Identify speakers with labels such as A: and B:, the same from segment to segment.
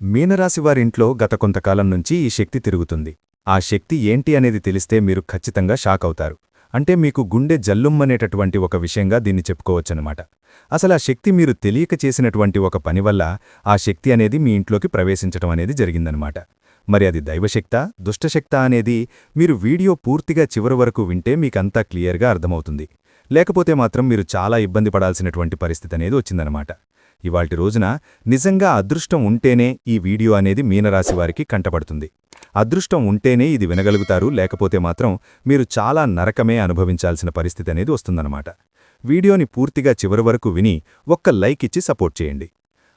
A: మీనరాశివారింట్లో గత కొంతకాలం నుంచి ఈ శక్తి తిరుగుతుంది. ఆ శక్తి ఏంటి అనేది తెలిస్తే మీరు ఖచ్చితంగా షాక్ అవుతారు. అంటే మీకు గుండె జల్లుమ్మనేటటువంటి ఒక విషయంగా దీన్ని చెప్పుకోవచ్చనమాట. అసలా శక్తి మీరు తెలియక చేసినటువంటి ఒక పని వల్ల ఆ శక్తి అనేది మీ ఇంట్లోకి ప్రవేశించటం అనేది జరిగిందనమాట. మరి అది దైవశక్తా, దుష్టశక్తా అనేది మీరు వీడియో పూర్తిగా చివరి వరకు వింటే మీకంతా క్లియర్గా అర్థమవుతుంది. లేకపోతే మాత్రం మీరు చాలా ఇబ్బంది పడాల్సినటువంటి పరిస్థితి అనేది వచ్చిందనమాట. ఇవాల్టి రోజున నిజంగా అదృష్టం ఉంటేనే ఈ వీడియో అనేది మీనరాశివారికి కంటపడుతుంది. అదృష్టం ఉంటేనే ఇది వినగలుగుతారు, లేకపోతే మాత్రం మీరు చాలా నరకమే అనుభవించాల్సిన పరిస్థితి అనేది వస్తుందన్నమాట. వీడియోని పూర్తిగా చివరి వరకు విని ఒక్క లైక్ ఇచ్చి సపోర్ట్ చేయండి.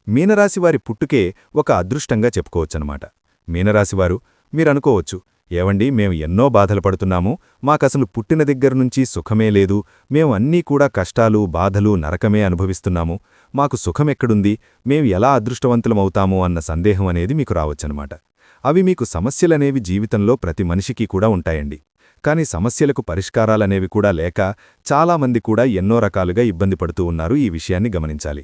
A: మీనరాశివారి పుట్టుకే ఒక అదృష్టంగా చెప్పుకోవచ్చనమాట. మీనరాశివారు మీరనుకోవచ్చు, ఏవండి మేము ఎన్నో బాధలు పడుతున్నాము, మాకసలు పుట్టిన దగ్గర్నుంచి సుఖమే లేదు, మేము అన్నీ కూడా కష్టాలు బాధలు నరకమే అనుభవిస్తున్నాము, మాకు సుఖమెక్కడుంది, మేం ఎలా అదృష్టవంతులమవుతాము అన్న సందేహం అనేది మీకు రావచ్చనమాట. అవి మీకు సమస్యలనేవి జీవితంలో ప్రతి మనిషికి కూడా ఉంటాయండి. కాని సమస్యలకు పరిష్కారాలనేవి కూడా లేక చాలామంది కూడా ఎన్నో రకాలుగా ఇబ్బంది పడుతూ ఉన్నారు. ఈ విషయాన్ని గమనించాలి.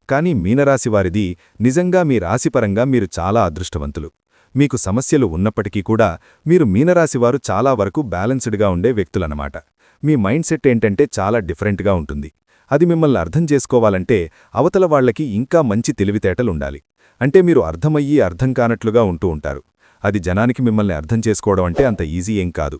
A: కానీ మీనరాశివారిది నిజంగా మీ రాశిపరంగా మీరు చాలా అదృష్టవంతులు. మీకు సమస్యలు ఉన్నప్పటికీ కూడా మీరు మీనరాశివారు చాలా వరకు బ్యాలెన్స్డ్గా ఉండే వ్యక్తులన్నమాట. మీ మైండ్ సెట్ ఏంటంటే చాలా డిఫరెంట్గా ఉంటుంది. అది మిమ్మల్ని అర్థం చేసుకోవాలంటే అవతల వాళ్లకి ఇంకా మంచి తెలివితేటలుండాలి. అంటే మీరు అర్థమయ్యి అర్థం కానట్లుగా ఉంటూ ఉంటారు. అది జనానికి మిమ్మల్ని అర్థం చేసుకోవడం అంటే అంత ఈజీ ఏం కాదు.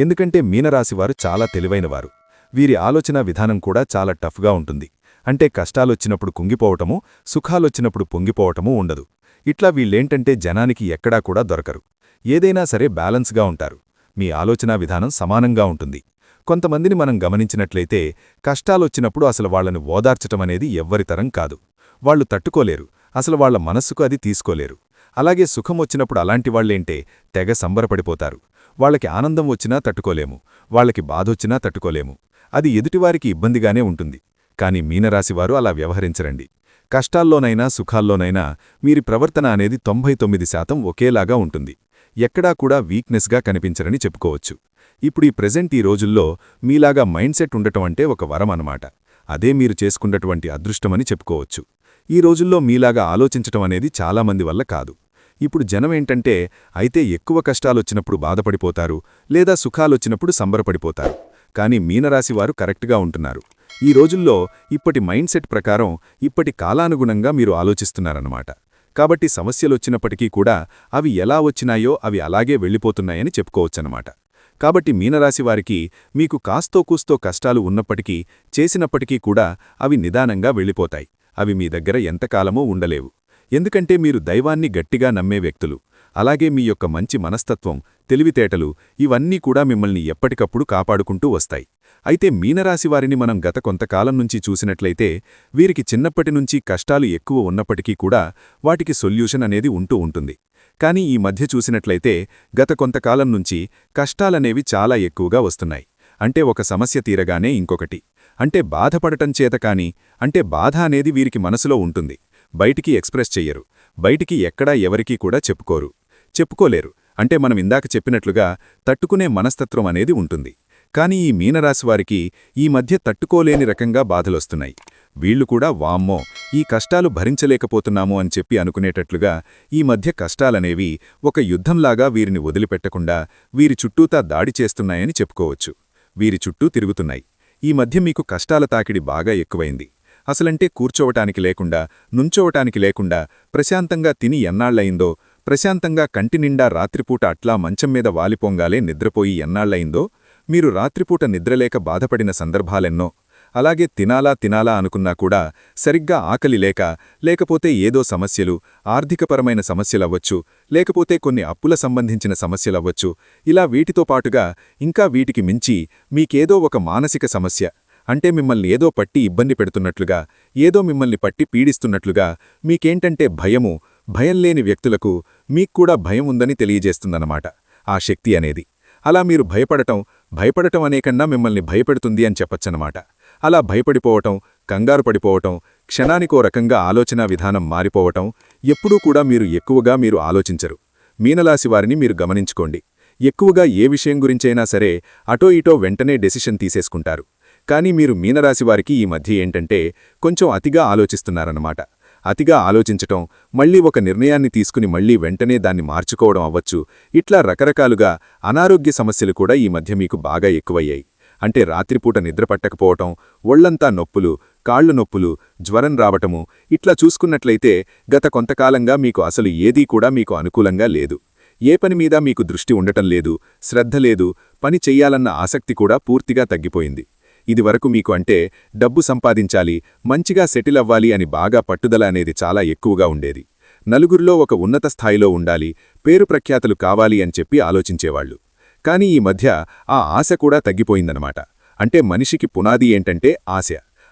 A: ఎందుకంటే మీనరాశివారు చాలా తెలివైనవారు. వీరి ఆలోచన విధానం కూడా చాలా టఫ్గా ఉంటుంది. అంటే కష్టాలొచ్చినప్పుడు కుంగిపోవటమూ, సుఖాలొచ్చినప్పుడు పొంగిపోవటమూ ఉండదు. ఇట్లా వీళ్ళేంటంటే జనానికి ఎక్కడా కూడా దొరకరు. ఏదైనా సరే బ్యాలెన్స్గా ఉంటారు. మీ ఆలోచనా విధానం సమానంగా ఉంటుంది. కొంతమందిని మనం గమనించినట్లయితే కష్టాలొచ్చినప్పుడు అసలు వాళ్లను ఓదార్చటమనేది ఎవ్వరితరం కాదు. వాళ్లు తట్టుకోలేరు, అసలు వాళ్ల మనస్సుకు అది తీసుకోలేరు. అలాగే సుఖమొచ్చినప్పుడు అలాంటివాళ్లేంటే తెగ సంబరపడిపోతారు. వాళ్లకి ఆనందం వచ్చినా తట్టుకోలేము, వాళ్లకి బాధొచ్చినా తట్టుకోలేము. అది ఎదుటివారికి ఇబ్బందిగానే ఉంటుంది. కాని మీనరాశివారు అలా వ్యవహరించరండి. కష్టాల్లోనైనా సుఖాల్లోనైనా వీరి ప్రవర్తన అనేది 99% ఒకేలాగా ఉంటుంది. ఎక్కడా కూడా వీక్నెస్గా కనిపించరని చెప్పుకోవచ్చు. ఇప్పుడు ఈ ప్రెజెంట్ ఈ రోజుల్లో మీలాగా మైండ్ సెట్ ఉండటం అంటే ఒక వరం అన్నమాట. అదే మీరు చేసుకున్నటువంటి అదృష్టమని చెప్పుకోవచ్చు. ఈ రోజుల్లో మీలాగా ఆలోచించటం అనేది చాలామంది వల్ల కాదు. ఇప్పుడు జనమేంటంటే అయితే ఎక్కువ కష్టాలొచ్చినప్పుడు బాధపడిపోతారు, లేదా సుఖాలొచ్చినప్పుడు సంబరపడిపోతారు. కాని మీనరాశివారు కరెక్ట్గా ఉంటున్నారు. ఈ రోజుల్లో ఇప్పటి మైండ్ సెట్ ప్రకారం ఇప్పటి కాలానుగుణంగా మీరు ఆలోచిస్తున్నారన్నమాట. కాబట్టి సమస్యలొచ్చినప్పటికీ కూడా అవి ఎలా వచ్చినాయో అవి అలాగే వెళ్ళిపోతున్నాయని చెప్పుకోవచ్చన్నమాట. కాబట్టి మీనరాశివారికి మీకు కాస్తో కూస్తో కష్టాలు ఉన్నప్పటికీ చేసినప్పటికీ కూడా అవి నిదానంగా వెళ్ళిపోతాయి. అవి మీ దగ్గర ఎంతకాలమో ఉండలేవు. ఎందుకంటే మీరు దైవాన్ని గట్టిగా నమ్మే వ్యక్తులు. అలాగే మీ యొక్క మంచి మనస్తత్వం, తెలివితేటలు ఇవన్నీ కూడా మిమ్మల్ని ఎప్పటికప్పుడు కాపాడుకుంటూ వస్తాయి. అయితే మీనరాశివారిని మనం గత కొంతకాలం నుంచి చూసినట్లయితే వీరికి చిన్నప్పటినుంచి కష్టాలు ఎక్కువ ఉన్నప్పటికీ కూడా వాటికి సొల్యూషన్ అనేది ఉంటూ ఉంటుంది. కానీ ఈ మధ్య చూసినట్లయితే గత కొంతకాలం నుంచి కష్టాలనేవి చాలా ఎక్కువగా వస్తున్నాయి. అంటే ఒక సమస్య తీరగానే ఇంకొకటి. అంటే బాధపడటం చేత కాని అంటే బాధ అనేది వీరికి మనసులో ఉంటుంది. బయటికి ఎక్స్ప్రెస్ చెయ్యరు. బయటికి ఎక్కడా ఎవరికీ కూడా చెప్పుకోలేరు. అంటే మనం ఇందాక చెప్పినట్లుగా తట్టుకునే మనస్తత్వం అనేది ఉంటుంది. కానీ ఈ మీనరాశివారికి ఈ మధ్య తట్టుకోలేని రకంగా బాధలొస్తున్నాయి. వీళ్లు కూడా వామ్మో ఈ కష్టాలు భరించలేకపోతున్నాము అని చెప్పి అనుకునేటట్లుగా ఈ మధ్య కష్టాలనేవి ఒక యుద్ధంలాగా వీరిని వదిలిపెట్టకుండా వీరి చుట్టూతా దాడి చేస్తున్నాయని చెప్పుకోవచ్చు. వీరి చుట్టూ తిరుగుతున్నాయి. ఈ మధ్య మీకు కష్టాల తాకిడి బాగా ఎక్కువైంది. అసలంటే కూర్చోవటానికి లేకుండా, నుంచోవటానికి లేకుండా, ప్రశాంతంగా తిని ఎన్నాళ్లయిందో, ప్రశాంతంగా కంటినిండా రాత్రిపూట అట్లా మంచం మీద వాలిపోంగాలే నిద్రపోయి ఎన్నాళ్లయిందో, మీరు రాత్రిపూట నిద్రలేక బాధపడిన సందర్భాలెన్నో. అలాగే తినాలా అనుకున్నా కూడా సరిగ్గా ఆకలి లేకపోతే ఏదో సమస్యలు, ఆర్థికపరమైన సమస్యలవ్వచ్చు, లేకపోతే కొన్ని అప్పుల సంబంధించిన సమస్యలవ్వచ్చు. ఇలా వీటితో పాటుగా ఇంకా వీటికి మించి మీకేదో ఒక మానసిక సమస్య, అంటే మిమ్మల్ని ఏదో పట్టి ఇబ్బంది పెడుతున్నట్లుగా, ఏదో మిమ్మల్ని పట్టి పీడిస్తున్నట్లుగా మీకేంటంటే భయం లేని వ్యక్తులకు మీక్కూడా భయం ఉందని తెలియజేస్తుందన్నమాట ఆ శక్తి అనేది. అలా మీరు భయపడటం అనేకన్నా మిమ్మల్ని భయపెడుతుంది అని చెప్పచ్చనమాట. అలా భయపడిపోవటం, కంగారు పడిపోవటం, క్షణానికో రకంగా ఆలోచనా విధానం మారిపోవటం, ఎప్పుడూ కూడా మీరు ఆలోచించరు. మీనరాశివారిని మీరు గమనించుకోండి. ఎక్కువగా ఏ విషయం గురించైనా సరే అటో ఇటో వెంటనే డెసిషన్ తీసేసుకుంటారు. కానీ మీరు మీనరాశివారికి ఈ మధ్య ఏంటంటే కొంచెం అతిగా ఆలోచిస్తున్నారన్నమాట.
B: అతిగా ఆలోచించటం, మళ్లీ ఒక నిర్ణయాన్ని తీసుకుని మళ్లీ వెంటనే దాన్ని మార్చుకోవడం అవ్వచ్చు. ఇట్లా రకరకాలుగా అనారోగ్య సమస్యలు కూడా ఈ మధ్య మీకు బాగా ఎక్కువయ్యాయి. అంటే రాత్రిపూట నిద్ర పట్టకపోవటం, ఒళ్లంతా నొప్పులు, కాళ్లు నొప్పులు, జ్వరం రావటము. ఇట్లా చూసుకున్నట్లయితే గత కొంతకాలంగా మీకు అసలు ఏదీ కూడా మీకు అనుకూలంగా లేదు. ఏ పని మీద మీకు దృష్టి ఉండటం లేదు, శ్రద్ధ లేదు, పని చెయ్యాలన్న ఆసక్తి కూడా పూర్తిగా తగ్గిపోయింది. ఇదివరకు మీకు అంటే డబ్బు సంపాదించాలి, మంచిగా సెటిల్ అవ్వాలి అని బాగా పట్టుదల అనేది చాలా ఎక్కువగా ఉండేది. నలుగురిలో ఒక ఉన్నత స్థాయిలో ఉండాలి, పేరు ప్రఖ్యాతులు కావాలి అని చెప్పి ఆలోచించేవాళ్లు. కానీ ఈ మధ్య ఆ ఆశ కూడా తగ్గిపోయిందనమాట. అంటే మనిషికి పునాది ఏంటంటే ఆశ.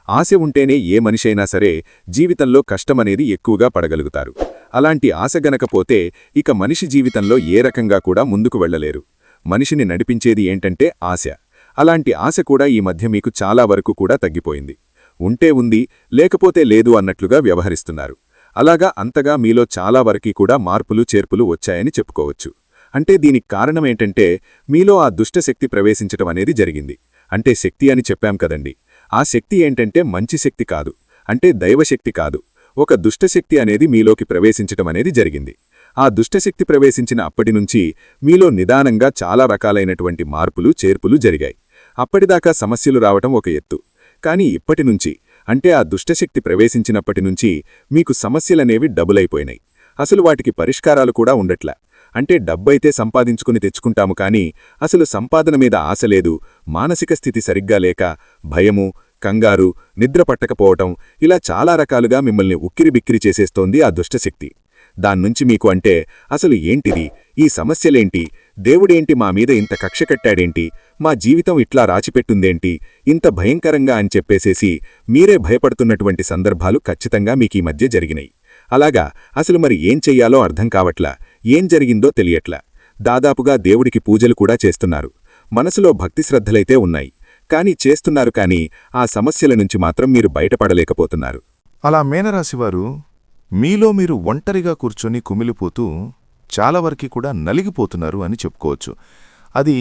B: ఆశ ఉంటేనే ఏ మనిషైనా సరే జీవితంలో కష్టమనేది ఎక్కువగా పడగలుగుతారు. అలాంటి ఆశ గనకపోతే ఇక మనిషి జీవితంలో ఏ రకంగా కూడా ముందుకు వెళ్లలేరు. మనిషిని నడిపించేది ఏంటంటే ఆశ. అలాంటి ఆశ కూడా ఈ మధ్య మీకు చాలా వరకు కూడా తగ్గిపోయింది. ఉంటే ఉంది, లేకపోతే లేదు అన్నట్లుగా వ్యవహరిస్తున్నారు. అలాగా అంతగా మీలో చాలా వరకు కూడా మార్పులు చేర్పులు వచ్చాయని చెప్పుకోవచ్చు. అంటే దీనికి కారణమేంటంటే మీలో ఆ దుష్టశక్తి ప్రవేశించటం అనేది జరిగింది. అంటే శక్తి అని చెప్పాం కదండి. ఆ శక్తి ఏంటంటే మంచి శక్తి కాదు, అంటే దైవశక్తి కాదు, ఒక దుష్టశక్తి అనేది మీలోకి ప్రవేశించటం అనేది జరిగింది. ఆ దుష్టశక్తి ప్రవేశించిన అప్పటినుంచి మీలో నిదానంగా చాలా రకాలైనటువంటి మార్పులు చేర్పులు జరిగాయి. అప్పటిదాకా సమస్యలు రావటం ఒక ఎత్తు. కానీ ఇప్పటినుంచి, అంటే ఆ దుష్టశక్తి ప్రవేశించినప్పటినుంచి మీకు సమస్యలనేవి డబులైపోయినాయి. అసలు వాటికి పరిష్కారాలు కూడా ఉండట్లా. అంటే డబ్బైతే సంపాదించుకుని తెచ్చుకుంటాము కానీ అసలు సంపాదన మీద ఆశ లేదు, మానసిక స్థితి సరిగ్గా లేక భయము, కంగారు, నిద్ర పట్టకపోవటం, ఇలా చాలా రకాలుగా మిమ్మల్ని ఉక్కిరిబిక్కిరి చేసేస్తోంది ఆ దుష్టశక్తి. దాన్నుంచి మీకు అంటే అసలు ఏంటిది, ఈ సమస్యలేంటి, దేవుడేంటి మా మీద ఇంత కక్ష కట్టాడేంటి, మా జీవితం ఇట్లా రాచిపెట్టుందేంటి, ఇంత భయంకరంగా అని చెప్పేసేసి మీరే భయపడుతున్నటువంటి సందర్భాలు ఖచ్చితంగా మీకీ మధ్య జరిగినాయి. అలాగా అసలు మరి ఏం చెయ్యాలో అర్థం కావట్లా, ఏం జరిగిందో తెలియట్లా. దాదాపుగా దేవుడికి పూజలు కూడా చేస్తున్నారు, మనసులో భక్తి శ్రద్ధలైతే ఉన్నాయి, కానీ చేస్తున్నారు కానీ ఆ సమస్యల నుంచి మాత్రం మీరు బయటపడలేకపోతున్నారు.
C: అలా మీనరాశివారు మీలో మీరు ఒంటరిగా కూర్చొని కుమిలిపోతూ చాలా వరకు కూడా నలిగిపోతున్నారు అని చెప్పుకోవచ్చు. అది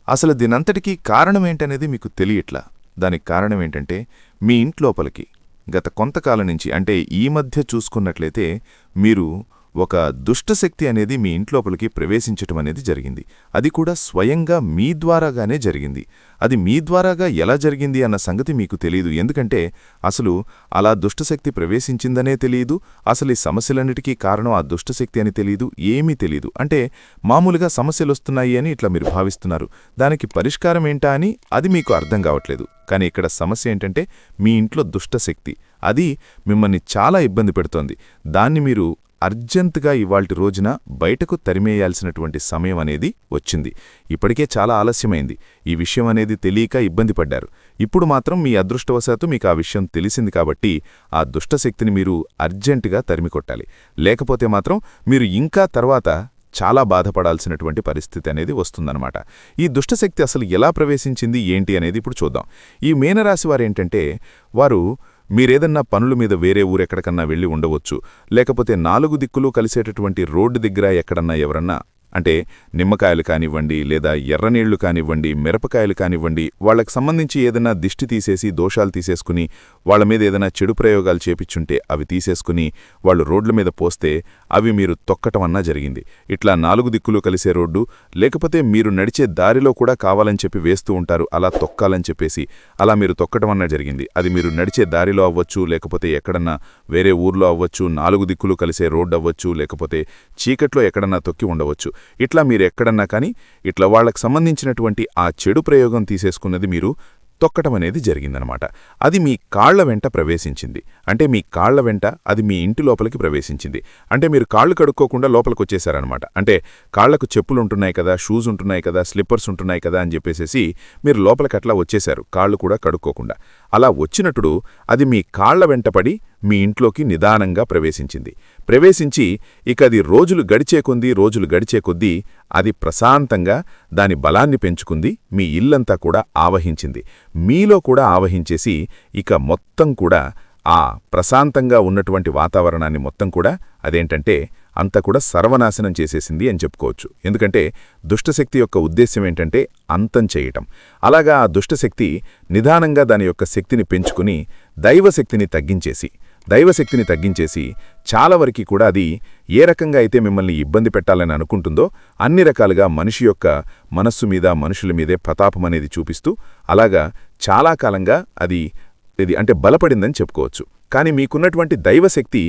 C: అసలు దీనంతటికీ కారణమేంటనేది మీకు తెలియట్లా. దానికి కారణమేంటంటే మీ ఇంట్లోపలికి గత కొంతకాలం నుంచి, అంటే ఈ మధ్య చూసుకున్నట్లయితే మీరు ఒక దుష్టశక్తి అనేది మీ ఇంట్లోపలికి ప్రవేశించటం అనేది జరిగింది. అది కూడా స్వయంగా మీ ద్వారాగానే జరిగింది. అది మీ ద్వారాగా ఎలా జరిగింది అన్న సంగతి మీకు తెలియదు. ఎందుకంటే అసలు అలా దుష్టశక్తి ప్రవేశించిందనే తెలియదు, అసలు ఈ సమస్యలన్నిటికీ కారణం ఆ దుష్టశక్తి అని తెలియదు, ఏమీ తెలియదు. అంటే మామూలుగా సమస్యలొస్తున్నాయి అని ఇట్లా మీరు భావిస్తున్నారు. దానికి పరిష్కారం ఏంటా అని అది మీకు అర్థం కావట్లేదు. కానీ ఇక్కడ సమస్య ఏంటంటే మీ ఇంట్లో దుష్టశక్తి, అది మిమ్మల్ని చాలా ఇబ్బంది పెడుతోంది. దాన్ని మీరు అర్జెంటుగా ఇవాల్టి రోజున బయటకు తరిమేయాల్సినటువంటి సమయం అనేది వచ్చింది. ఇప్పటికే చాలా ఆలస్యమైంది. ఈ విషయం అనేది తెలియక ఇబ్బంది పడ్డారు. ఇప్పుడు మాత్రం మీ అదృష్టవశాత్తు మీకు ఆ విషయం తెలిసింది కాబట్టి ఆ దుష్టశక్తిని మీరు అర్జెంటుగా తరిమికొట్టాలి. లేకపోతే మాత్రం మీరు ఇంకా తర్వాత చాలా బాధపడాల్సినటువంటి పరిస్థితి అనేది వస్తుందన్నమాట. ఈ దుష్టశక్తి అసలు ఎలా ప్రవేశించింది ఏంటి అనేది ఇప్పుడు చూద్దాం. ఈ మీనరాశివారేంటంటే వారు మీరేదన్నా పనుల మీద వేరే ఊరెక్కడికన్నా వెళ్ళి ఉండవచ్చు, లేకపోతే 4 దిక్కులు కలిసేటటువంటి రోడ్డు దగ్గర ఎక్కడన్నా ఎవరన్నా, అంటే నిమ్మకాయలు కానివ్వండి, లేదా ఎర్రనీళ్లు కానివ్వండి, మిరపకాయలు కానివ్వండి, వాళ్లకు సంబంధించి ఏదైనా దిష్టి తీసేసి దోషాలు తీసేసుకుని వాళ్ల మీద ఏదైనా చెడు ప్రయోగాలు చేపిచ్చుంటే అవి తీసేసుకుని వాళ్ళు రోడ్ల మీద పోస్తే అవి మీరు తొక్కటమన్నా జరిగింది. ఇట్లా 4 దిక్కులు కలిసే రోడ్డు, లేకపోతే మీరు నడిచే దారిలో కూడా కావాలని చెప్పి వేస్తూ ఉంటారు, అలా తొక్కాలని చెప్పేసి అలా మీరు తొక్కటమన్నా జరిగింది. అది మీరు నడిచే దారిలో అవ్వచ్చు, లేకపోతే ఎక్కడన్నా వేరే ఊర్లో అవ్వచ్చు, 4 దిక్కులు కలిసే రోడ్డు అవ్వచ్చు, లేకపోతే చీకట్లో ఎక్కడన్నా తొక్కి ఉండవచ్చు. ఇట్లా మీరు ఎక్కడన్నా కానీ ఇట్లా వాళ్లకు సంబంధించినటువంటి ఆ చెడు ప్రయోగం తీసేసుకున్నది మీరు తొక్కటం అనేది జరిగిందనమాట. అది మీ కాళ్ల వెంట ప్రవేశించింది. అంటే మీ కాళ్ల వెంట అది మీ ఇంటి లోపలికి ప్రవేశించింది. అంటే మీరు కాళ్ళు కడుక్కోకుండా లోపలికొచ్చేశారనమాట. అంటే కాళ్లకు చెప్పులు ఉంటున్నాయి కదా, షూస్ ఉంటున్నాయి కదా, స్లిప్పర్స్ ఉంటున్నాయి కదా అని చెప్పేసేసి మీరు లోపలికి అట్లా వచ్చేశారు, కాళ్ళు కూడా కడుక్కోకుండా. అలా వచ్చినప్పుడు అది మీ కాళ్ల వెంటపడి మీ ఇంట్లోకి నిదానంగా ప్రవేశించి ఇక అది రోజులు గడిచే కొద్దీ అది ప్రశాంతంగా దాని బలాన్ని పెంచుకుంది, మీ ఇల్లంతా కూడా ఆవహించింది, మీలో కూడా ఆవహించేసి ఇక మొత్తం కూడా ఆ ప్రశాంతంగా ఉన్నటువంటి వాతావరణాన్ని మొత్తం కూడా అదేంటంటే అంతా కూడా సర్వనాశనం చేసేసింది అని చెప్పుకోవచ్చు. ఎందుకంటే దుష్టశక్తి యొక్క ఉద్దేశ్యం ఏంటంటే అంతం చేయటం. అలాగా ఆ దుష్టశక్తి నిదానంగా దాని యొక్క శక్తిని పెంచుకుని దైవశక్తిని తగ్గించేసి
B: దైవశక్తిని తగ్గించేసి చాలా వరకు కూడా అది ఏ రకంగా అయితే మిమ్మల్ని ఇబ్బంది పెట్టాలని అనుకుంటుందో అన్ని రకాలుగా మనిషి యొక్క మనస్సు మీద మనుషుల మీదే ప్రతాపమనేది చూపిస్తూ అలాగా చాలా కాలంగా అది అంటే బలపడిందని చెప్పుకోవచ్చు. కానీ మీకున్నటువంటి దైవశక్తి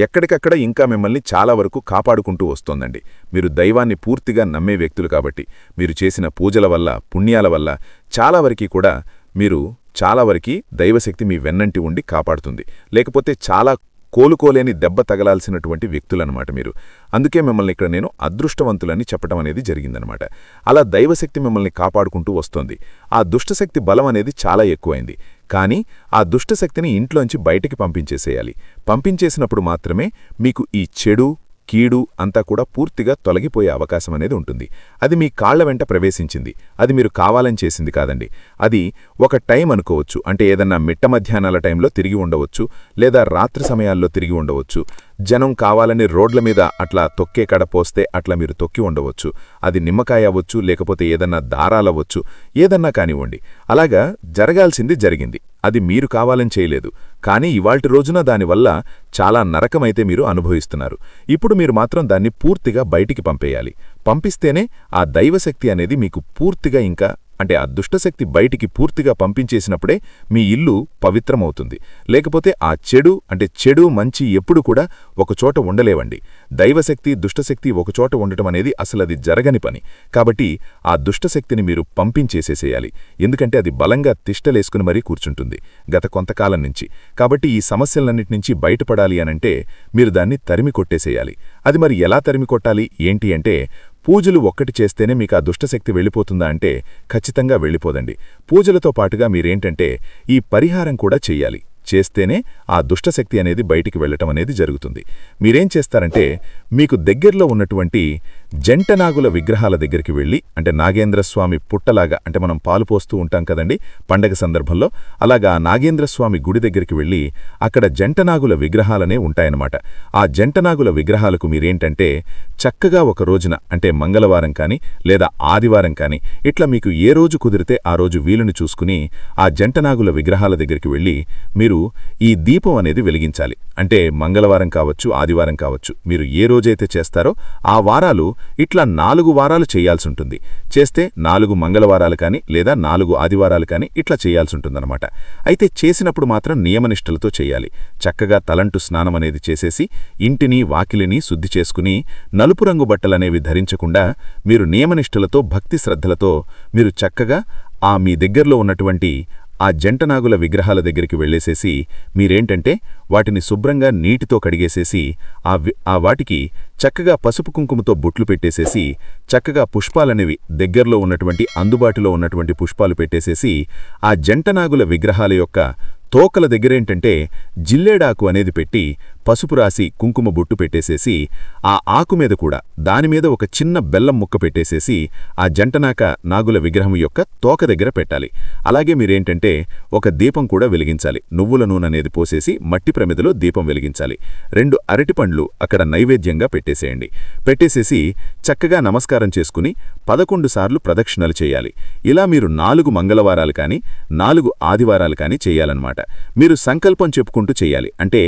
B: ఎక్కడికక్కడ ఇంకా మిమ్మల్ని చాలా వరకు కాపాడుకుంటూ వస్తోందండి. మీరు దైవాన్ని పూర్తిగా నమ్మే వ్యక్తులు కాబట్టి మీరు చేసిన పూజల వల్ల పుణ్యాల వల్ల చాలా వరకు కూడా మీరు చాలా వరకు దైవశక్తి మీ వెన్నంటి ఉండి కాపాడుతుంది. లేకపోతే చాలా కోలుకోలేని దెబ్బ తగలాల్సినటువంటి వ్యక్తులన్నమాట మీరు. అందుకే మిమ్మల్ని ఇక్కడ నేను అదృష్టవంతులని చెప్పడం అనేది జరిగిందనమాట. అలా దైవశక్తి మిమ్మల్ని కాపాడుకుంటూ వస్తోంది. ఆ దుష్టశక్తి బలం అనేది చాలా ఎక్కువైంది. కానీ ఆ దుష్టశక్తిని ఇంట్లోంచి బయటికి పంపించేసేయాలి. పంపించేసినప్పుడు మాత్రమే మీకు ఈ చెడు కీడు అంతా కూడా పూర్తిగా తొలగిపోయే అవకాశం అనేది ఉంటుంది. అది మీ కాళ్ల వెంట ప్రవేశించింది. అది మీరు కావాలని చేసింది కాదండి. అది ఒక టైం అనుకోవచ్చు. అంటే ఏదన్నా మిట్ట మధ్యాహ్నాల టైంలో తిరిగి ఉండవచ్చు, లేదా రాత్రి సమయాల్లో తిరిగి ఉండవచ్చు. జనం కావాలని రోడ్ల మీద అట్లా తొక్కే కడ పోస్తే అట్లా మీరు తొక్కి ఉండవచ్చు. అది నిమ్మకాయ అవ్వచ్చు, లేకపోతే ఏదన్నా దారాలవ్వచ్చు, ఏదన్నా కానివ్వండి. అలాగా జరగాల్సింది జరిగింది. అది మీరు కావాలని చేయలేదు. కానీ ఇవాల్టి రోజున దానివల్ల చాలా నరకమైతే మీరు అనుభవిస్తున్నారు. ఇప్పుడు మీరు మాత్రం దాన్ని పూర్తిగా బయటికి పంపేయాలి. పంపిస్తేనే ఆ దైవశక్తి అనేది మీకు పూర్తిగా ఇంకా అంటే ఆ దుష్టశక్తి బయటికి పూర్తిగా పంపించేసినప్పుడే మీ ఇల్లు పవిత్రమవుతుంది. లేకపోతే ఆ చెడు మంచి ఎప్పుడు కూడా ఒకచోట ఉండలేవండి. దైవశక్తి దుష్టశక్తి ఒకచోట ఉండటం అనేది అసలది జరగని పని. కాబట్టి ఆ దుష్టశక్తిని మీరు పంపించేసేసేయాలి. ఎందుకంటే అది బలంగా తిష్టలేసుకుని మరీ కూర్చుంటుంది గత కొంతకాలం నుంచి. కాబట్టి ఈ సమస్యలన్నిటి నుంచి బయటపడాలి అనంటే మీరు దాన్ని తరిమి కొట్టేసేయాలి. అది మరి ఎలా తరిమి కొట్టాలి ఏంటి అంటే, పూజలు ఒక్కటి చేస్తేనే మీకు ఆ దుష్టశక్తి వెళ్ళిపోతుందా అంటే ఖచ్చితంగా వెళ్ళిపోదండి. పూజలతో పాటుగా మీరేంటంటే ఈ పరిహారం కూడా చెయ్యాలి. చేస్తేనే ఆ దుష్టశక్తి అనేది బయటికి వెళ్లటం అనేది జరుగుతుంది. మీరేం చేస్తారంటే మీకు దగ్గరలో ఉన్నటువంటి జంటనాగుల విగ్రహాల దగ్గరికి వెళ్ళి, అంటే నాగేంద్రస్వామి పుట్టలాగా అంటే మనం పాలు పోస్తూ ఉంటాం కదండి పండగ సందర్భంలో, అలాగా నాగేంద్రస్వామి గుడి దగ్గరికి వెళ్ళి అక్కడ జంటనాగుల విగ్రహాలనే ఉంటాయన్నమాట. ఆ జంటనాగుల విగ్రహాలకు మీరేంటంటే చక్కగా ఒక రోజున అంటే మంగళవారం కానీ లేదా ఆదివారం కానీ ఇట్లా మీకు ఏ రోజు కుదిరితే ఆ రోజు వీలుని చూసుకుని ఆ జంటనాగుల విగ్రహాల దగ్గరికి వెళ్ళి మీరు ఈ దీపం అనేది వెలిగించాలి. అంటే మంగళవారం కావచ్చు, ఆదివారం కావచ్చు, మీరు ఏ రోజైతే చేస్తారో ఆ వారాలు ఇట్లా 4 వారాలు చేయాల్సుంటుంది. చేస్తే 4 మంగళవారాలు కానీ లేదా 4 ఆదివారాలు కానీ ఇట్లా చేయాల్సుంటుందన్నమాట. అయితే చేసినప్పుడు మాత్రం నియమనిష్టలతో చేయాలి. చక్కగా తలంటు స్నానం అనేది చేసేసి ఇంటిని వాకిలిని శుద్ధి చేసుకుని నలుపు రంగు బట్టలనేవి ధరించకుండా మీరు నియమనిష్టలతో భక్తి శ్రద్ధలతో మీరు చక్కగా మీ దగ్గరలో ఉన్నటువంటి ఆ జంటనాగుల విగ్రహాల దగ్గరికి వెళ్ళేసేసి మీరేంటంటే వాటిని శుభ్రంగా నీటితో కడిగేసేసి వాటికి చక్కగా పసుపు కుంకుమతో బొట్లు పెట్టేసేసి చక్కగా పుష్పాలనేవి దగ్గరలో ఉన్నటువంటి అందుబాటులో ఉన్నటువంటి పుష్పాలు పెట్టేసేసి ఆ జంటనాగుల విగ్రహాల యొక్క తోకల దగ్గరేంటంటే జిల్లేడాకు అనేది పెట్టి పసుపు రాసి కుంకుమ బొట్టు పెట్టేసేసి ఆ ఆకు మీద కూడా దానిమీద ఒక చిన్న బెల్లం ముక్క పెట్టేసేసి ఆ జంటనాక నాగుల విగ్రహం యొక్క తోక దగ్గర పెట్టాలి. అలాగే మీరేంటంటే ఒక దీపం కూడా వెలిగించాలి. నువ్వుల నూనె అనేది పోసేసి మట్టి ప్రమిదలో దీపం వెలిగించాలి. 2 అరటిపండ్లు అక్కడ నైవేద్యంగా పెట్టేసేయండి. పెట్టేసేసి చక్కగా నమస్కారం చేసుకుని 11 సార్లు ప్రదక్షిణలు చేయాలి. ఇలా మీరు 4 మంగళవారాలు కానీ 4 ఆదివారాలు కానీ చేయాలన్నమాట. మీరు సంకల్పం చెప్పుకుంటూ చేయాలి. అంటే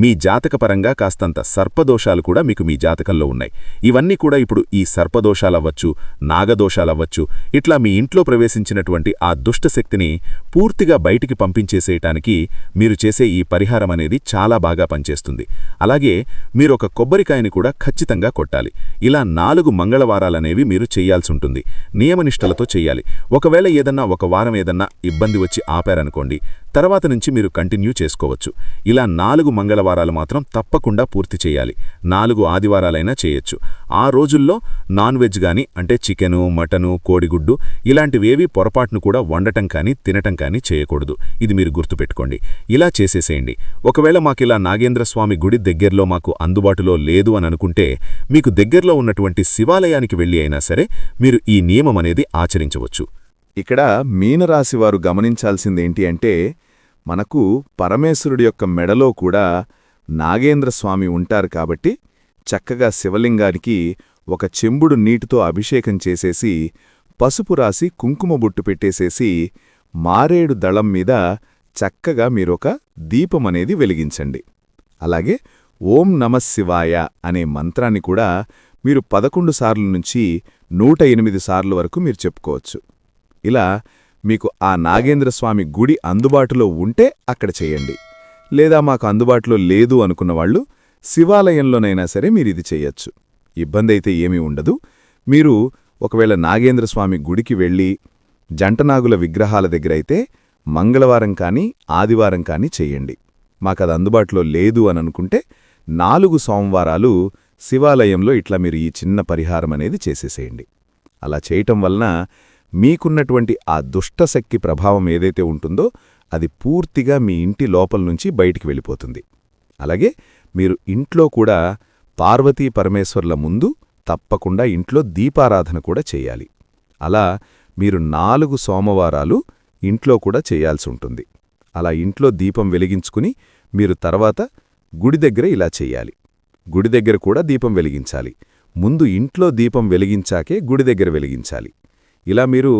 B: మీ జాతకపరంగా కాస్తంత సర్పదోషాలు కూడా మీకు మీ జాతకంలో ఉన్నాయి. ఇవన్నీ కూడా ఇప్పుడు ఈ సర్పదోషాలవ్వచ్చు, నాగదోషాలవ్వచ్చు, ఇట్లా మీ ఇంట్లో ప్రవేశించినటువంటి ఆ దుష్టశక్తిని పూర్తిగా బయటికి పంపించేసేయటానికి మీరు చేసే ఈ పరిహారం అనేది చాలా బాగా పనిచేస్తుంది. అలాగే మీరొక కొబ్బరికాయని కూడా ఖచ్చితంగా కొట్టాలి. ఇలా 4 మంగళవారాలనేవి మీరు చెయ్యాల్సుంటుంది. నియమనిష్టలతో చెయ్యాలి. ఒకవేళ ఏదన్నా ఒక వారం ఏదన్నా ఇబ్బంది వచ్చి ఆపారనుకోండి, తర్వాత నుంచి మీరు కంటిన్యూ చేసుకోవచ్చు. ఇలా 4 మంగళవారాలు మాత్రం తప్పకుండా పూర్తి చేయాలి. 4 ఆదివారాలైనా చేయొచ్చు. ఆ రోజుల్లో నాన్ వెజ్ గాని అంటే చికెను, మటను, కోడిగుడ్డు ఇలాంటివేవి పొరపాటును కూడా వండటం కానీ తినటం కానీ చేయకూడదు. ఇది మీరు గుర్తుపెట్టుకోండి. ఇలా చేసేసేయండి. ఒకవేళ మాకిలా నాగేంద్రస్వామి గుడి దగ్గరలో మాకు అందుబాటులో లేదు అని అనుకుంటే మీకు దగ్గరలో ఉన్నటువంటి శివాలయానికి వెళ్ళి అయినా సరే మీరు ఈ నియమం అనేది ఆచరించవచ్చు.
C: ఇక్కడ మీనరాశివారు గమనించాల్సిందేంటి అంటే, మనకు పరమేశ్వరుడి యొక్క మెడలో కూడా నాగేంద్రస్వామి ఉంటారు కాబట్టి చక్కగా శివలింగానికి ఒక చెంబుడు నీటితో అభిషేకం చేసేసి పసుపు రాసి కుంకుమ బొట్టు పెట్టేసేసి మారేడు దళం మీద చక్కగా మీరొక దీపమనేది వెలిగించండి.
B: అలాగే ఓం నమఃశివాయ అనే మంత్రాన్ని కూడా మీరు 11 సార్లు నుంచి 108 సార్లు వరకు మీరు చెప్పుకోవచ్చు. ఇలా మీకు ఆ నాగేంద్రస్వామి గుడి అందుబాటులో ఉంటే అక్కడ చేయండి. లేదా మాకు అందుబాటులో లేదు అనుకున్నవాళ్లు శివాలయంలోనైనా సరే మీరిది చెయ్యొచ్చు. ఇబ్బందైతే ఏమీ ఉండదు. మీరు ఒకవేళ నాగేంద్రస్వామి గుడికి వెళ్ళి జంటనాగుల విగ్రహాల దగ్గరైతే మంగళవారం కానీ ఆదివారం కానీ చెయ్యండి. మాకది అందుబాటులో లేదు అననుకుంటే 4 సోమవారాలు శివాలయంలో ఇట్లా మీరు ఈ చిన్న పరిహారం అనేది చేసేసేయండి. అలా చేయటం వలన మీకున్నటువంటి ఆ దుష్టశక్తి ప్రభావం ఏదైతే ఉంటుందో అది పూర్తిగా మీ ఇంటి లోపల నుంచి బయటికి వెళ్ళిపోతుంది. అలాగే మీరు ఇంట్లో కూడా పార్వతీ పరమేశ్వర్ల ముందు తప్పకుండా ఇంట్లో దీపారాధన కూడా చెయ్యాలి. అలా మీరు 4 సోమవారాలు ఇంట్లో కూడా చేయాల్సి ఉంటుంది. అలా ఇంట్లో దీపం వెలిగించుకుని మీరు తర్వాత గుడి దగ్గర ఇలా చెయ్యాలి. గుడి దగ్గర కూడా దీపం వెలిగించాలి. ముందు ఇంట్లో దీపం వెలిగించాకే గుడి దగ్గర వెలిగించాలి. ఇలా మీరు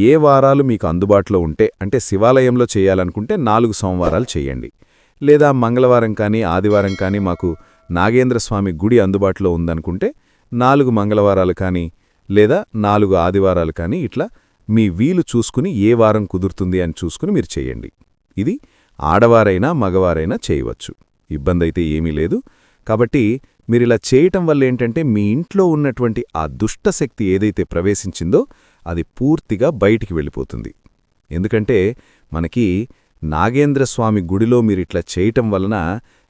B: ఏ వారాలు మీకు అందుబాటులో ఉంటే అంటే శివాలయంలో చేయాలనుకుంటే 4 సోమవారాలు చెయ్యండి. లేదా మంగళవారం కానీ ఆదివారం కానీ మాకు నాగేంద్రస్వామి గుడి అందుబాటులో ఉందనుకుంటే 4 మంగళవారాలు కానీ లేదా 4 ఆదివారాలు కానీ ఇట్లా మీ వీలు చూసుకుని ఏ వారం కుదురుతుంది అని చూసుకుని మీరు చెయ్యండి. ఇది ఆడవారైనా మగవారైనా చేయవచ్చు. ఇబ్బందైతే ఏమీ లేదు. కాబట్టి మీరిలా చేయటం వల్లేంటంటే మీ ఇంట్లో ఉన్నటువంటి ఆ దుష్టశక్తి ఏదైతే ప్రవేశించిందో అది పూర్తిగా బయటికి వెళ్ళిపోతుంది. ఎందుకంటే మనకి నాగేంద్రస్వామి గుడిలో మీరిట్లా చేయటం వలన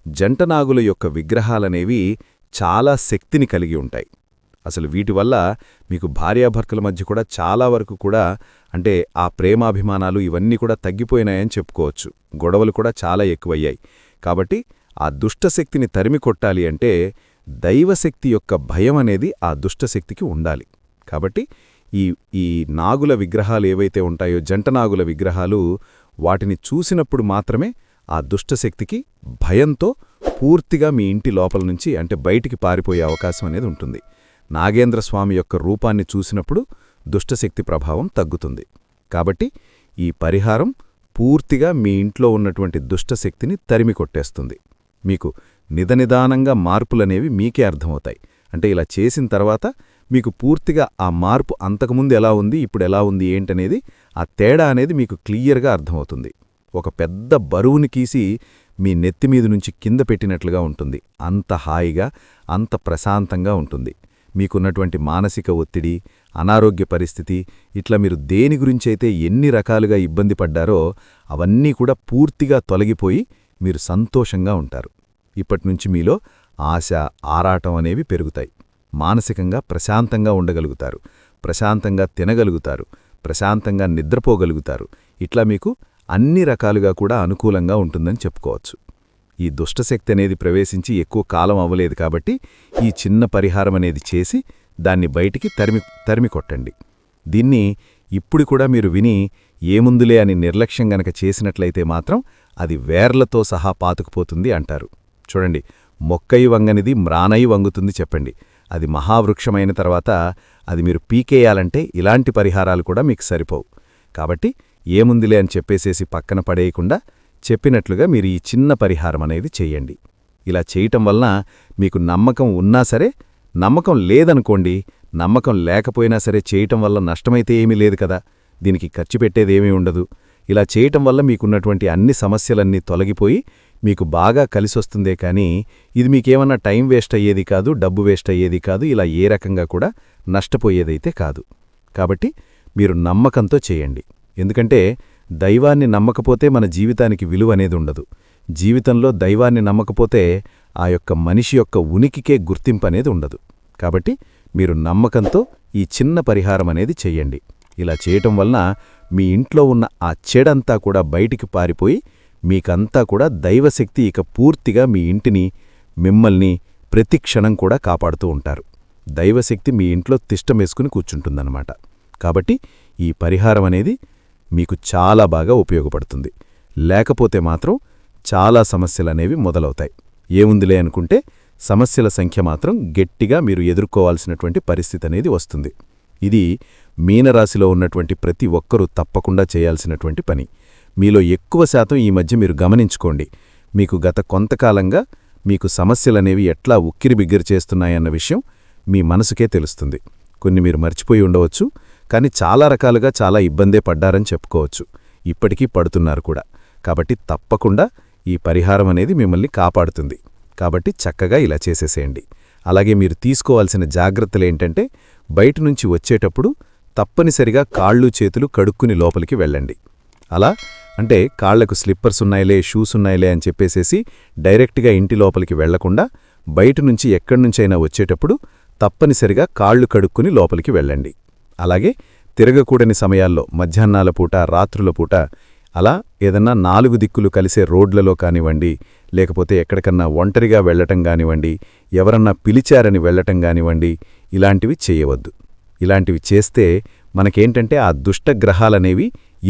B: జంటనాగుల యొక్క విగ్రహాలనేవి చాలా శక్తిని కలిగి ఉంటాయి. అసలు వీటి వల్ల మీకు భార్యాభర్తల మధ్య కూడా చాలా వరకు కూడా అంటే ఆ ప్రేమాభిమానాలు ఇవన్నీ కూడా తగ్గిపోయినాయని చెప్పుకోవచ్చు. గొడవలు కూడా చాలా ఎక్కువయ్యాయి. కాబట్టి ఆ దుష్టశక్తిని తరిమి కొట్టాలి అంటే దైవశక్తి యొక్క భయం అనేది ఆ దుష్టశక్తికి ఉండాలి. కాబట్టి ఈ నాగుల విగ్రహాలు ఏవైతే ఉంటాయో జంటనాగుల విగ్రహాలు వాటిని చూసినప్పుడు మాత్రమే ఆ దుష్టశక్తికి భయంతో పూర్తిగా మీ ఇంటి లోపల నుంచి అంటే బయటికి పారిపోయే అవకాశం అనేది ఉంటుంది. నాగేంద్రస్వామి యొక్క రూపాన్ని చూసినప్పుడు దుష్టశక్తి ప్రభావం తగ్గుతుంది. కాబట్టి ఈ పరిహారం పూర్తిగా మీ ఇంట్లో ఉన్నటువంటి దుష్టశక్తిని తరిమి కొట్టేస్తుంది. మీకు నిదానంగా మార్పులనేవి మీకే అర్థమవుతాయి. అంటే ఇలా చేసిన తర్వాత మీకు పూర్తిగా ఆ మార్పు అంతకుముందు ఎలా ఉంది ఇప్పుడు ఎలా ఉంది ఏంటనేది ఆ తేడా అనేది మీకు క్లియర్గా అర్థమవుతుంది. ఒక పెద్ద బరువుని కీసి మీ నెత్తిమీద నుంచి కింద పెట్టినట్లుగా ఉంటుంది. అంత హాయిగా అంత ప్రశాంతంగా ఉంటుంది. మీకున్నటువంటి మానసిక ఒత్తిడి అనారోగ్య పరిస్థితి ఇట్లా మీరు దేని గురించైతే ఎన్ని రకాలుగా ఇబ్బంది పడ్డారో అవన్నీ కూడా పూర్తిగా తొలగిపోయి మీరు సంతోషంగా ఉంటారు. ఇప్పటినుంచి మీలో ఆశ ఆరాటం అనేవి పెరుగుతాయి. మానసికంగా ప్రశాంతంగా ఉండగలుగుతారు. ప్రశాంతంగా తినగలుగుతారు. ప్రశాంతంగా నిద్రపోగలుగుతారు. ఇట్లా మీకు అన్ని రకాలుగా కూడా అనుకూలంగా ఉంటుందని చెప్పుకోవచ్చు. ఈ దుష్టశక్తి అనేది ప్రవేశించి ఎక్కువ కాలం అవ్వలేదు కాబట్టి ఈ చిన్న పరిహారం అనేది చేసి దాన్ని బయటికి తరిమి కొట్టండి. దీన్ని ఇప్పుడు కూడా మీరు విని ఏముందులే అని నిర్లక్ష్యం గనక చేసినట్లయితే మాత్రం అది వేర్లతో సహా పాతుకుపోతుంది అంటారు. చూడండి, మొక్కయి వంగనిది మ్రానయి వంగుతుంది చెప్పండి. అది మహావృక్షమైన తర్వాత అది మీరు పీకేయాలంటే ఇలాంటి పరిహారాలు కూడా మీకు సరిపోవు. కాబట్టి ఏముందిలే అని చెప్పేసేసి పక్కన పడేయకుండా చెప్పినట్లుగా మీరు ఈ చిన్న పరిహారం అనేది చెయ్యండి. ఇలా చేయటం వలన మీకు నమ్మకం ఉన్నా సరే, నమ్మకం లేదనుకోండి, నమ్మకం లేకపోయినా సరే చేయటం వల్ల నష్టమైతే ఏమీ లేదు కదా, దీనికి ఖర్చు పెట్టేదేమీ ఉండదు. ఇలా చేయటం వల్ల మీకున్నటువంటి అన్ని సమస్యలన్నీ తొలగిపోయి మీకు బాగా కలిసొస్తుందే కానీ ఇది మీకేమన్నా టైం వేస్ట్ అయ్యేది కాదు, డబ్బు వేస్ట్ అయ్యేది కాదు, ఇలా ఏ రకంగా కూడా నష్టపోయేదైతే కాదు. కాబట్టి మీరు నమ్మకంతో చేయండి. ఎందుకంటే దైవాన్ని నమ్మకపోతే మన జీవితానికి విలువ అనేది ఉండదు. జీవితంలో దైవాన్ని నమ్మకపోతే ఆ యొక్క మనిషి యొక్క ఉనికికే గుర్తింపనేది ఉండదు. కాబట్టి మీరు నమ్మకంతో ఈ చిన్న పరిహారం అనేది చెయ్యండి. ఇలా చేయటం వలన మీ ఇంట్లో ఉన్న ఆ చెడంతా కూడా బయటికి పారిపోయి మీకంతా కూడా దైవశక్తి ఇక పూర్తిగా మీ ఇంటిని మిమ్మల్ని ప్రతిక్షణం కూడా కాపాడుతూ ఉంటారు. దైవశక్తి మీ ఇంట్లో తిష్టమేసుకుని కూర్చుంటుందన్నమాట. కాబట్టి ఈ పరిహారం అనేది మీకు చాలా బాగా ఉపయోగపడుతుంది. లేకపోతే మాత్రం చాలా సమస్యలనేవి మొదలవుతాయి. ఏముందిలే అనుకుంటే సమస్యల సంఖ్య మాత్రం గట్టిగా మీరు ఎదుర్కోవాల్సినటువంటి పరిస్థితి అనేది వస్తుంది. ఇది మీనరాశిలో ఉన్నటువంటి ప్రతి ఒక్కరూ తప్పకుండా చేయాల్సినటువంటి పని. మీలో ఎక్కువ శాతం ఈ మధ్య మీరు గమనించుకోండి, మీకు గత కొంతకాలంగా మీకు సమస్యలనేవి ఎట్లా ఉక్కిరిబిగ్గిరి చేస్తున్నాయన్న విషయం మీ మనసుకే తెలుస్తుంది. కొన్ని మీరు మర్చిపోయి ఉండవచ్చు, కానీ చాలా రకాలుగా చాలా ఇబ్బందే పడ్డారని చెప్పుకోవచ్చు. ఇప్పటికీ పడుతున్నారు కూడా. కాబట్టి తప్పకుండా ఈ పరిహారం అనేది మిమ్మల్ని కాపాడుతుంది. కాబట్టి చక్కగా ఇలా చేసేసేయండి. అలాగే మీరు తీసుకోవాల్సిన జాగ్రత్తలేంటంటే, బయటనుంచి వచ్చేటప్పుడు తప్పనిసరిగా కాళ్ళు చేతులు కడుక్కుని లోపలికి వెళ్ళండి. అలా అంటే కాళ్లకు స్లిప్పర్స్ ఉన్నాయిలే, షూస్ ఉన్నాయిలే అని చెప్పేసేసి డైరెక్ట్గా ఇంటి లోపలికి వెళ్లకుండా బయటనుంచి ఎక్కడ్నుంచైనా వచ్చేటప్పుడు తప్పనిసరిగా కాళ్ళు కడుక్కుని లోపలికి వెళ్ళండి. అలాగే తిరగకూడని సమయాల్లో మధ్యాహ్నాల పూట, రాత్రుల పూట అలా ఏదన్నా 4 దిక్కులు కలిసే రోడ్లలో కానివ్వండి, లేకపోతే ఎక్కడికన్నా ఒంటరిగా వెళ్లటం కానివ్వండి, ఎవరన్నా పిలిచారని వెళ్లటం కానివ్వండి, ఇలాంటివి చేయవద్దు. ఇలాంటివి చేస్తే మనకేంటంటే ఆ దుష్టగ్రహాలనేవి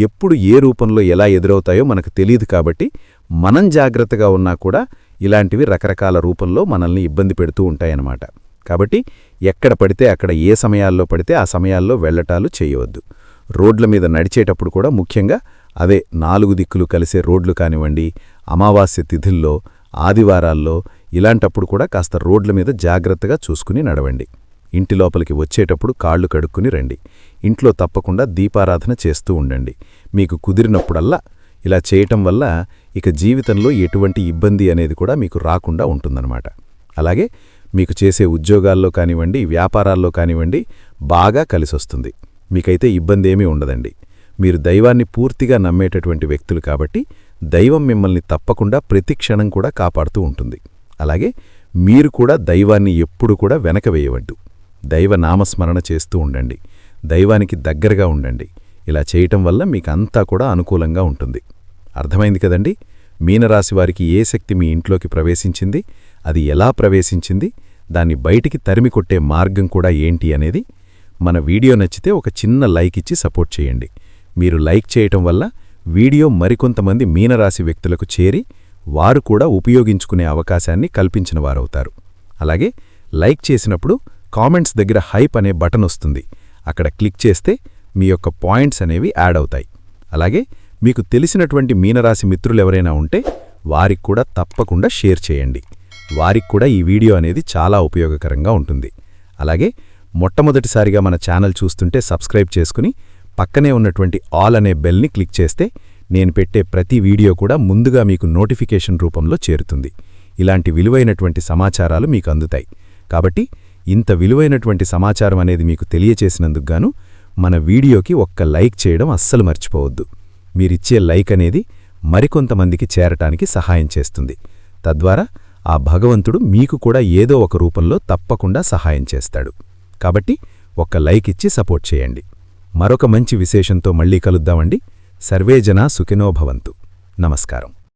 B: ఎప్పుడు ఏ రూపంలో ఎలా ఎదురవుతాయో మనకు తెలియదు. కాబట్టి మనం జాగ్రత్తగా ఉన్నా కూడా ఇలాంటివి రకరకాల రూపంలో మనల్ని ఇబ్బంది పెడుతూ ఉంటాయన్నమాట. కాబట్టి ఎక్కడ పడితే అక్కడ, ఏ సమయాల్లో పడితే ఆ సమయాల్లో వెళ్లటాలు చేయవద్దు. రోడ్ల మీద నడిచేటప్పుడు కూడా ముఖ్యంగా అదే 4 దిక్కులు కలిసే రోడ్లు కానివ్వండి, అమావాస్య తిథుల్లో, ఆదివారాల్లో ఇలాంటప్పుడు కూడా కాస్త రోడ్ల మీద జాగ్రత్తగా చూసుకుని నడవండి. ఇంటి లోపలికి వచ్చేటప్పుడు కాళ్ళు కడుక్కుని రండి. ఇంట్లో తప్పకుండా దీపారాధన చేస్తూ ఉండండి. మీకు కుదిరినప్పుడల్లా ఇలా చేయటం వల్ల ఇక జీవితంలో ఎటువంటి ఇబ్బంది అనేది కూడా మీకు రాకుండా ఉంటుందన్నమాట. అలాగే మీకు చేసే ఉద్యోగాల్లో కానివ్వండి, వ్యాపారాల్లో కానివ్వండి బాగా కలిసొస్తుంది. మీకైతే ఇబ్బందేమీ ఉండదండి. మీరు దైవాన్ని పూర్తిగా నమ్మేటటువంటి వ్యక్తులు కాబట్టి దైవం మిమ్మల్ని తప్పకుండా ప్రతి క్షణం కూడా కాపాడుతూ ఉంటుంది. అలాగే మీరు కూడా దైవాన్ని ఎప్పుడు కూడా వెనకవేయవద్దు. దైవ నామస్మరణ చేస్తూ ఉండండి. దైవానికి దగ్గరగా ఉండండి. ఇలా చేయటం వల్ల మీకంతా కూడా అనుకూలంగా ఉంటుంది. అర్థమైంది కదండి? మీనరాశివారికి ఏ శక్తి మీ ఇంట్లోకి ప్రవేశించింది, అది ఎలా ప్రవేశించింది, దాన్ని బయటికి తరిమికొట్టే మార్గం కూడా ఏంటి అనేది మన వీడియో నచ్చితే ఒక చిన్న లైక్ ఇచ్చి సపోర్ట్ చేయండి. మీరు లైక్ చేయటం వల్ల వీడియో మరికొంతమంది మీనరాశి వ్యక్తులకు చేరి వారు కూడా ఉపయోగించుకునే అవకాశాన్ని కల్పించిన వారవుతారు. అలాగే లైక్ చేసినప్పుడు కామెంట్స్ దగ్గర హైప్ అనే బటన్ వస్తుంది. అక్కడ క్లిక్ చేస్తే మీ యొక్క పాయింట్స్ అనేవి యాడ్ అవుతాయి. అలాగే మీకు తెలిసినటువంటి మీనరాశి మిత్రులెవరైనా ఉంటే వారికి కూడా తప్పకుండా షేర్ చేయండి. వారికి కూడా ఈ వీడియో అనేది చాలా ఉపయోగకరంగా ఉంటుంది. అలాగే మొట్టమొదటిసారిగా మన ఛానల్ చూస్తుంటే సబ్స్క్రైబ్ చేసుకుని పక్కనే ఉన్నటువంటి ఆల్ అనే బెల్ని క్లిక్ చేస్తే నేను పెట్టే ప్రతి వీడియో కూడా ముందుగా మీకు నోటిఫికేషన్ రూపంలో చేరుతుంది. ఇలాంటి విలువైనటువంటి సమాచారాలు మీకు అందుతాయి. కాబట్టి ఇంత విలువైనటువంటి సమాచారం అనేది మీకు తెలియచేసినందుకు గాను మన వీడియోకి ఒక్క లైక్ చేయడం అస్సలు మర్చిపోవద్దు. మీరిచ్చే లైక్ అనేది మరికొంతమందికి చేరటానికి సహాయం చేస్తుంది. తద్వారా ఆ భగవంతుడు మీకు కూడా ఏదో ఒక రూపంలో తప్పకుండా సహాయం చేస్తాడు. కాబట్టి ఒక్క లైక్ ఇచ్చి సపోర్ట్ చేయండి. మరొక మంచి విశేషంతో మళ్ళీ కలుద్దామండి. సర్వేజనా సుఖినో భవంతు. నమస్కారం.